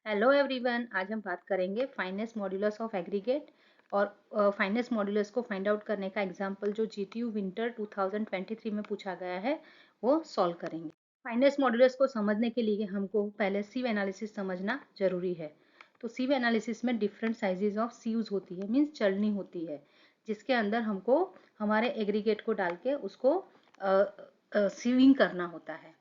Hello everyone, आज हम बात करेंगे फाइनेस्ट मॉड्यूलस ऑफ एग्रीगेट और फाइनेस्ट मॉड्यूलस को फाइंड आउट करने का एग्जांपल जो जीटीयू विंटर 2023 में पूछा गया है वो सॉल्व करेंगे। फाइनेस्ट मॉड्यूलस को समझने के लिए हमको पहले सीव एनालिसिस समझना जरूरी है। तो सीव एनालिसिस में डिफरेंट साइजेस ऑफ सीव्स होती है, मीन्स चलनी होती है, जिसके अंदर हमको हमारे एग्रीगेट को डाल के उसको सीविंग करना होता है।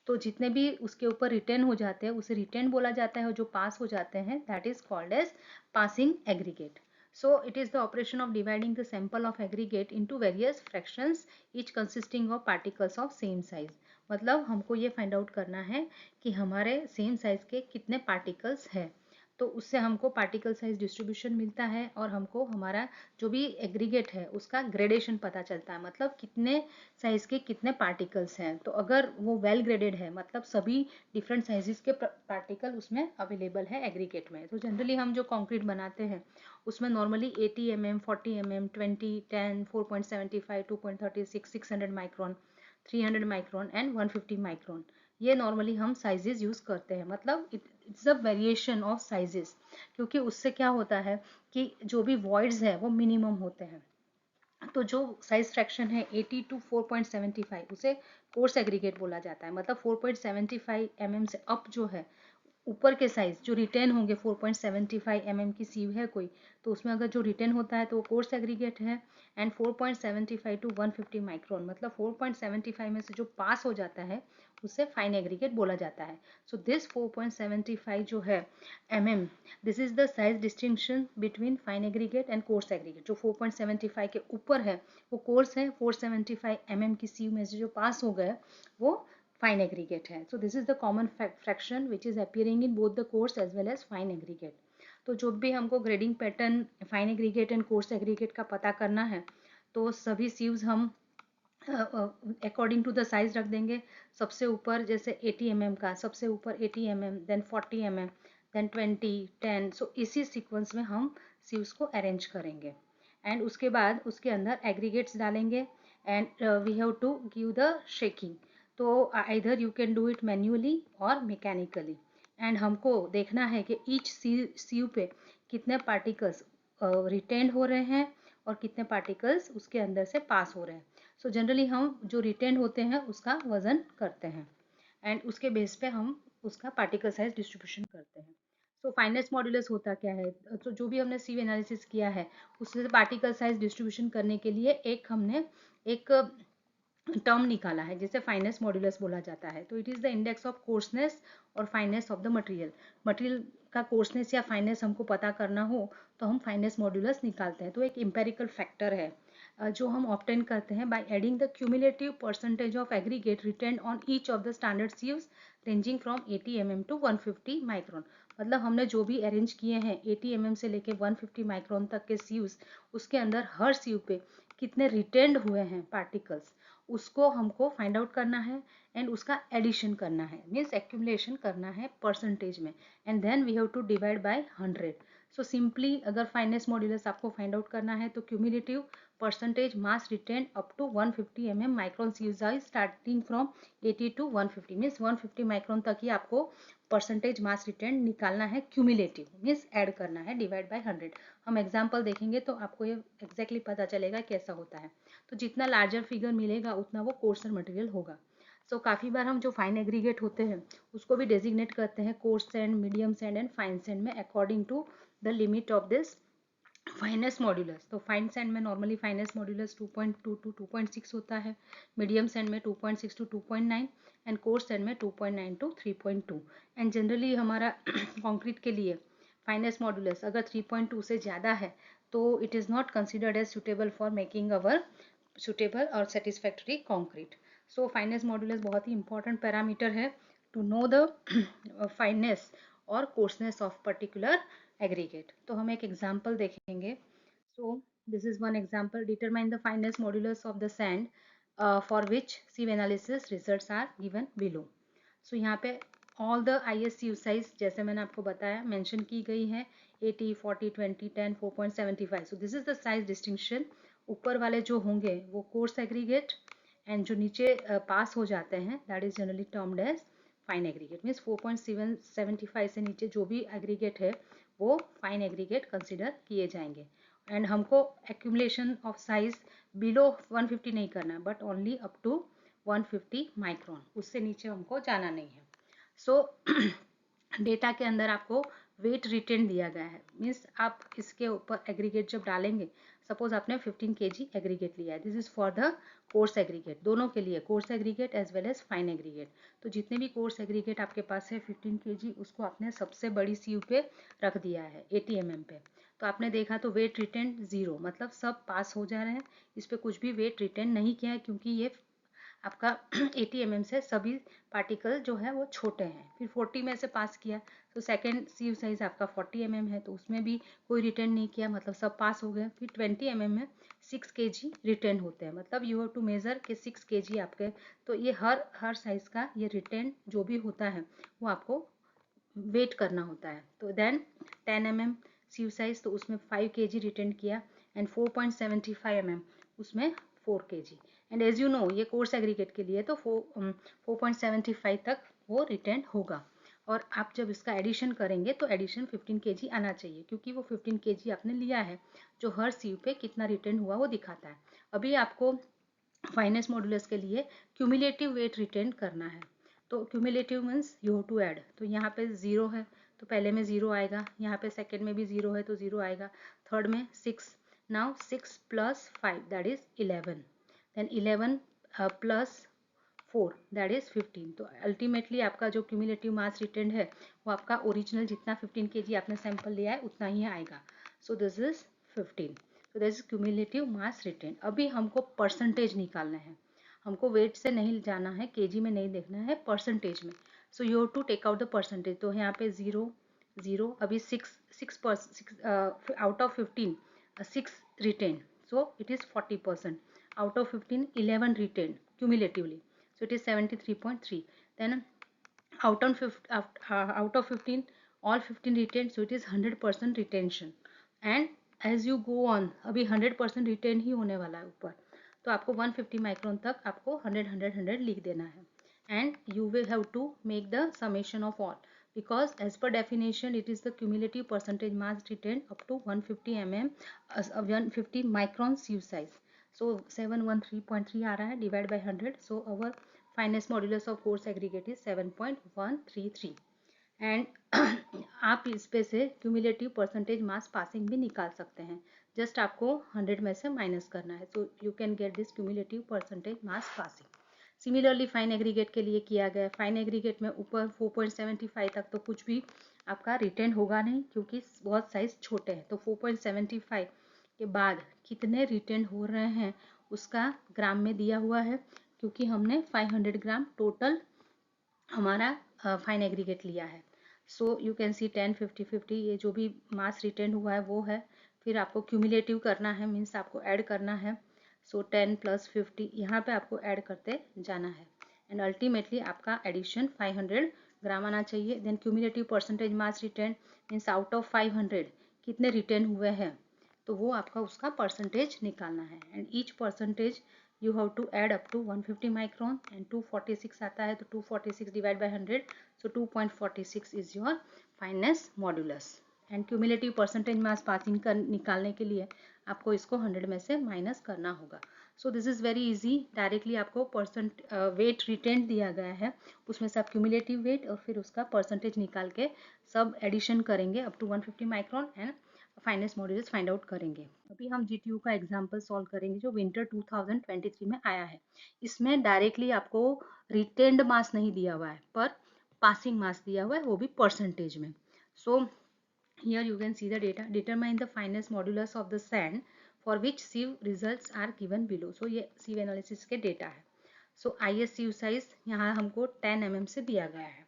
तो जितने भी उसके ऊपर रिटेन हो जाते हैं उसे रिटेन बोला जाता है, और जो पास हो जाते हैं that is called as passing aggregate. So it is the operation of dividing the sample of aggregate into various fractions each consisting of particles of same size. मतलब हमको ये फाइंड आउट करना है कि हमारे सेम साइज के कितने particles हैं, तो उससे हमको पार्टिकल साइज डिस्ट्रीब्यूशन मिलता है और हमको हमारा जो भी एग्रीगेट है उसका ग्रेडेशन पता चलता है, मतलब कितने साइज के कितने पार्टिकल्स हैं। तो अगर वो वेल ग्रेडेड है मतलब सभी डिफरेंट साइजेस के पार्टिकल उसमें अवेलेबल है एग्रीगेट में। तो जनरली हम जो कंक्रीट बनाते हैं उसमें normally 80 mm, 40 mm, 20, 10, 4.75, 2.36, 600 micron, 300 micron and 150 micron, ये नॉर्मली हम साइजेस यूज करते हैं। मतलब it's a variation of sizes, क्योंकि उससे क्या होता है कि जो भी वॉइड्स है वो मिनिमम होते हैं। तो जो साइज फ्रैक्शन है 80 टू 4.75 उसे कोर्स एग्रीगेट बोला जाता है। मतलब 4.75 mm से अप जो है ऊपर के साइज जो रिटेन होंगे, 4.75 mm की सीव है कोई, तो उसमें अगर जो रिटेन होता है तो वो कोर्स एग्रीगेट है। एंड 4.75 टू 150 माइक्रोन, मतलब 4.75 में से जो पास हो जाता है उसे फाइन एग्रीगेट बोला जाता है। सो दिस 4.75 जो है mm, this is the size distinction between fine aggregate and coarse aggregate. जो 4.75 के ऊपर है वो कोर्स है, 475 mm की सीव में से जो पास हो गए वो fine aggregate है। So this is the common fraction which is appearing in both the coarse as well as fine aggregate. तो जो भी हमको grading pattern fine aggregate and coarse aggregate का पता करना है तो सभी सीव्स हम अकॉर्डिंग टू द साइज रख देंगे। सबसे ऊपर जैसे 80 mm का, सबसे ऊपर 80 mm, देन 40 mm, देन 20, 10, सो इसी सीक्वेंस में हम सीव्स को अरेंज करेंगे। एंड उसके बाद उसके अंदर एग्रीगेट्स डालेंगे and we have to give the shaking. तो either you can do it manually और मैकेनिकली। एंड हमको देखना है कि ईच सीव पे कितने पार्टिकल्स रिटेन हो रहे हैं और कितने पार्टिकल्स उसके अंदर से पास हो रहे हैं। सो जनरली हम जो रिटेन होते हैं उसका वजन करते हैं एंड उसके बेस पे हम उसका पार्टिकल साइज डिस्ट्रीब्यूशन करते हैं। सो फाइनेस्ट मॉड्यूलस होता क्या है, तो जो भी हमने सीव एनालिसिस किया है उससे पार्टिकल साइज डिस्ट्रीब्यूशन करने के लिए हमने एक टर्म निकाला है जिसे फाइनेस्ट मॉड्यूलस बोला जाता है। तो it is the index of coarseness और fineness of the material. Material का कोर्सनेस या फाइनेस हमको पता करना हो तो हम फाइनेस्ट मॉड्यूलस निकालते हैं। तो एक एम्पेरिकल फैक्टर है जो हम ऑब्टेन करते हैं by adding the cumulative percentage of aggregate retained on each of the standard sieves ranging from 80 mm to 150 micron. मतलब हमने जो भी अरेंज किए हैं 80 mm से लेके 150 माइक्रोन तक के सीव्स, उसके अंदर हर सीव पे कितने रिटेन्ड हुए हैं पार्टिकल्स उसको हमको फाइंड आउट करना है एंड उसका एडिशन करना है, मीन्स एक्यूमुलेशन करना है परसेंटेज में, and then we have to divide by 100। So simply अगर फाइनेस्ट मॉड्यूलस आपको फाइंड आउट करना है तो cumulative percentage mass retained up to 150 mm micron sieves starting from 80 to 150, means 150 micron तक ही आपको परसेंटेज मास रिटेन निकालना है, क्यूमुलेटिव मीन्स ऐड करना है, डिवाइड बाय 100। हम एग्जाम्पल देखेंगे तो आपको ये एग्जैक्टली पता चलेगा कैसा होता है। तो जितना लार्जर फिगर मिलेगा उतना वो कोर्सर मटेरियल होगा। सो काफ़ी बार हम जो फाइन एग्रीगेट होते हैं उसको भी डेजिग्नेट करते हैं coarse sand, medium sand and fine sand में according to the limit of this finest modulus. तो फाइन सैंड में नॉर्मली फाइनेस्ट मॉड्यूलस 2.2 टू 2.6 होता है, मीडियम सैंड में 2.6 टू 2.9 एंड कोर्स सैंड में 2.9 टू 3.2। एंड जनरली हमारा कंक्रीट के लिए फाइनेस्ट मॉड्यूलस अगर 3.2 से ज़्यादा है तो it is not considered as suitable for making our suitable और satisfactory concrete. So finest modulus बहुत ही इंपॉर्टेंट पैरामीटर है टू नो द फाइनेस और कोर्सनेस ऑफ पर्टिकुलर एग्रीगेट। तो हम एक एग्जांपल देखेंगे। So this is one example, determine the finest modulus of the sand for which sieve analysis results are given below. So यहाँ पे all the ISCU size जैसे मैंने आपको बताया मेंशन की गई है, 80, 40, 20, 10, 4.75। सो this is the size distinction. ऊपर वाले जो होंगे वो कोर्स एग्रीगेट एंड जो नीचे पास हो जाते हैं that is generally termed as fine aggregate means 4.775 से नीचे जो भी एग्रीगेट है वो फाइन एग्रीगेट कंसिडर किए जाएंगे। एंड हमको एक्यूमुलेशन ऑफ साइज बिलो 150 नहीं करना है, but only up to 150 micron, उससे नीचे हमको जाना नहीं है। सो डेटा के अंदर आपको वेट रिटेन दिया गया है, मीन्स आप इसके ऊपर एग्रीगेट जब डालेंगे, सपोज आपने 15 kg एग्रीगेट लिया है, this is for the coarse aggregate, दोनों के लिए coarse aggregate as well as fine aggregate. तो जितने भी कोर्स एग्रीगेट आपके पास है 15 kg, उसको आपने सबसे बड़ी सीव पे रख दिया है 80 mm पे। तो आपने देखा तो वेट रिटेन 0, मतलब सब पास हो जा रहे हैं, इस पर कुछ भी वेट रिटेन नहीं किया है, क्योंकि ये आपका 80 mm से सभी पार्टिकल जो है वो छोटे हैं। फिर 40 में से पास किया, तो सेकेंड सीव साइज आपका 40 mm है, तो उसमें भी कोई रिटर्न नहीं किया, मतलब सब पास हो गए। फिर 20 mm में 6 kg रिटर्न होते हैं, मतलब यू हैव टू मेजर के 6 kg आपके। तो ये हर साइज का ये रिटर्न जो भी होता है वो आपको वेट करना होता है। तो देन 10 mm सीव साइज, तो उसमें 5 kg रिटर्न किया, एंड 4.75 mm उसमें 4 kg। And as you know ये कोर्स एग्रीगेट के लिए तो 4.75 तक वो रिटर्न होगा। और आप जब इसका एडिशन करेंगे तो एडिशन 15 kg आना चाहिए, क्योंकि वो 15 kg आपने लिया है, जो हर सीव पे कितना रिटर्न हुआ वो दिखाता है। अभी आपको फाइनेस्ट मॉडुलस के लिए क्यूमुलेटिव वेट रिटेन करना है। तो cumulative means you have to add, तो यहाँ पे 0 है तो पहले में 0 आएगा, यहाँ पे सेकेंड में भी 0 है तो 0 आएगा, थर्ड में 6, now 6 + 5 that is 11, then 11 + 4 that is 15। तो अल्टीमेटली आपका जो क्यूमुलेटिव मास रिटेन है वो आपका ओरिजिनल जितना 15 kg आपने सैंपल लिया है उतना ही आएगा। So this is 15। तो this is cumulative mass retained. अभी हमको परसेंटेज निकालना है, हमको वेट से नहीं जाना है, केजी में नहीं देखना है, परसेंटेज में। So you have to take out the percentage. तो यहाँ पे 0 0, अभी 6 out of 15 6 retained, so it is 40%। Out of 15 11 retained cumulatively, so it is 73.3. Then out of 15 all 15 retained, so it is 100% retention. And as you go on, अभी 100% retain ही होने वाला है ऊपर, तो आपको 150 माइक्रोन तक आपको 100 100 100 लिख देना है। And you will have to make the summation of all, because as per definition it is the cumulative percentage mass retained up to 150 mm 150 micron sieve size. So 713.3 आ रहा है, divide by 100, so our finest modulus of course aggregate is 7.133. And आप इस पे से cumulative percentage मास passing भी निकाल सकते हैं, जस्ट आपको 100 में से माइनस करना है, so you can get this cumulative percentage mass passing. Similarly fine aggregate के लिए किया गया, फाइन एग्रीगेट में ऊपर 4.75 तक तो कुछ भी आपका रिटेन होगा नहीं, क्योंकि बहुत साइज छोटे हैं। तो 4.75 के बाद कितने रिटेन हो रहे हैं उसका ग्राम में दिया हुआ है, क्योंकि हमने 500 ग्राम टोटल हमारा फाइन एग्रीगेट लिया है। सो यू कैन सी 10 50 50 ये जो भी मास रिटेन हुआ है वो है। फिर आपको क्यूमुलेटिव करना है, मीन्स आपको ऐड करना है। सो 10 + 50 यहाँ पे आपको ऐड करते जाना है, एंड अल्टीमेटली आपका एडिशन 500 ग्राम आना चाहिए। Then cumulative percentage mass retained means out of 500 कितने रिटेन हुए हैं, तो वो आपका उसका परसेंटेज निकालना है। And each percentage you have to add up to 150 micron, and 246 आता है तो 246 divide by 100, so 2.46 is your fineness modulus. And cumulative percentage mass passing कर निकालने के लिए आपको इसको 100 में से माइनस करना होगा। So this is very easy, directly आपको परसेंट वेट रिटेन दिया गया है, उसमें से आप क्यूमुलेटिव वेट और फिर उसका परसेंटेज निकाल के सब एडिशन करेंगे up to 150 micron and finest modules find out करेंगे। अभी हम जीटीयू का एग्जांपल सॉल्व करेंगे जो विंटर 2023 में आया है। इसमें डायरेक्टली आपको रिटेन्ड मास नहीं दिया हुआ है, पर पासिंग मास दिया हुआ है, वो भी परसेंटेज में। सो here you can see the data. Determine the finest modulus of the sand for which sieve results are given below. So ये sieve analysis के डेटा है। So IS sieve size यहाँ हमको 10 mm से दिया गया है,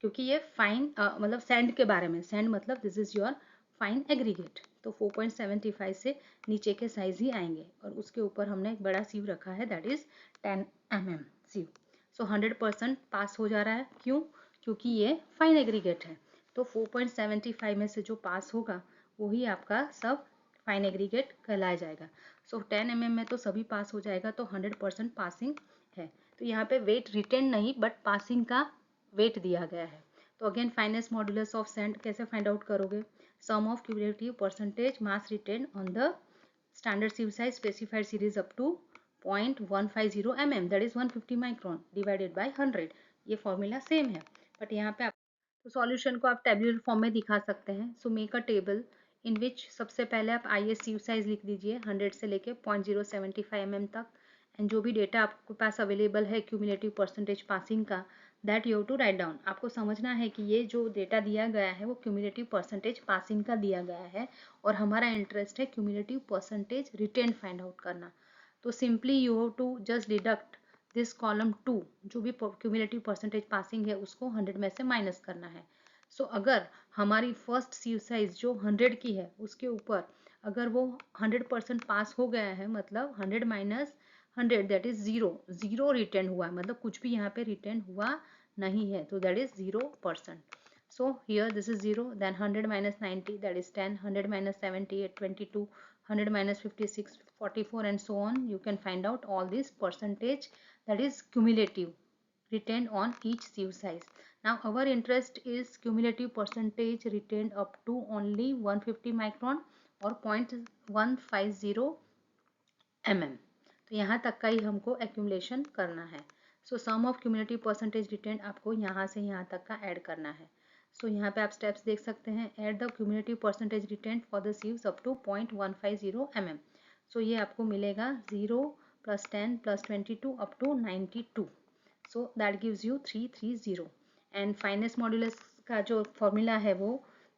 क्योंकि ये फाइन मतलब सैंड के बारे में, सैंड मतलब this is your fine aggregate. तो 4.75 से नीचे के साइज ही आएंगे, और उसके ऊपर हमने एक बड़ा सीव रखा है दैट इज 10 mm सीव। सो 100% पास हो जा रहा है, क्यों? क्योंकि ये फाइन एग्रीगेट है। तो 4.75 में से जो पास होगा वही आपका सब फाइन एग्रीगेट कहलाया जाएगा। सो 10 mm में तो सभी पास हो जाएगा, तो 100% पासिंग है। तो यहाँ पे वेट रिटेन नहीं बट पासिंग का वेट दिया गया है। तो again finest modulus of sand कैसे फाइंड आउट करोगे? Sum of cumulative percentage mass retain on the standard sieve size specified series up to 0.150 mm, that is 150 micron divided by 100। ये formula same है, but यहाँ पे आप तो solution को आप टेबुलर फॉर्म में दिखा सकते हैं। सो मेक अ टेबल इन विच सबसे पहले आप आई एस सीव साइज लिख दीजिए 100 से लेके 0.075 mm तक, एंड जो भी डेटा आपके पास अवेलेबल है क्यूमुलेटिव परसेंटेज पासिंग का, that you have to write down. आपको समझना है कि ये जो डेटा दिया गया है वो क्यूमुलेटिव परसेंटेज पासिंग का दिया गया है, और हमारा इंटरेस्ट है cumulative percentage retained find out करना। तो simply you have to just deduct this column 2, जो भी क्यूमुलेटिव परसेंटेज पासिंग है उसको 100 में से माइनस करना है। सो अगर हमारी फर्स्ट सीव साइज जो 100 की है उसके ऊपर अगर वो 100% पास हो गया है, मतलब 100 माइनस 100 दैट इज 0, 0 रिटर्न हुआ है, मतलब कुछ भी यहाँ पे रिटर्न हुआ नहीं है, तो that is 0%। So here this is 0, then 100 minus 90 that is 10, 100 minus 78 22, 100 minus 56 44, and so on. You can find out all this percentage that is cumulative retained on each sieve size. Now our interest is cumulative percentage retained up to only 150 micron or 0.150 mm. तो यहाँ तक का ही हमको accumulation करना है। सो सम of cumulative percentage retained आपको यहाँ से यहाँ तक का ऐड करना है। सो यहाँ पे आप स्टेप्स देख सकते हैं। Add the cumulative percentage retained for the sieves up to 0.150 mm। So ये आपको मिलेगा 0 + 10 + 22 up to 92। So that gives you 330। And finest modulus का जो फॉर्मूला है वो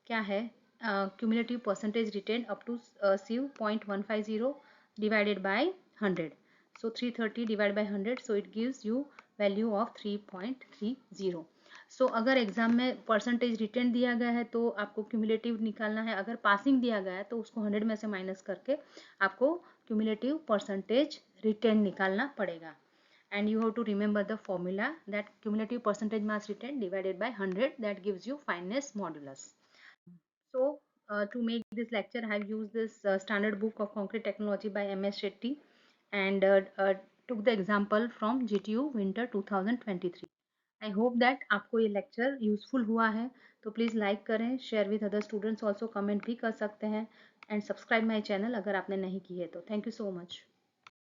क्या है? Cumulative percentage retained up to sieve 0.150 divided by 100. So 330 divided by 100, so it gives you value of 3.30. So अगर एग्जाम में परसेंटेज रिटर्न दिया गया है तो आपको क्यूमुलेटिव निकालना है, अगर पासिंग दिया गया है तो उसको 100 में से माइनस करके आपको क्यूमुलेटिव परसेंटेज रिटर्न निकालना पड़ेगा। And you have to remember the formula that cumulative percentage mass return divided by 100, that gives you fineness modulus. So to make this lecture, I have used this standard book of concrete technology by MS Shetty, and took the example from GTU Winter 2023. I hope that आपको ये lecture useful हुआ है। तो please like करें, share with other students also, comment भी कर सकते हैं, and subscribe my channel अगर आपने नहीं की है तो। Thank you so much.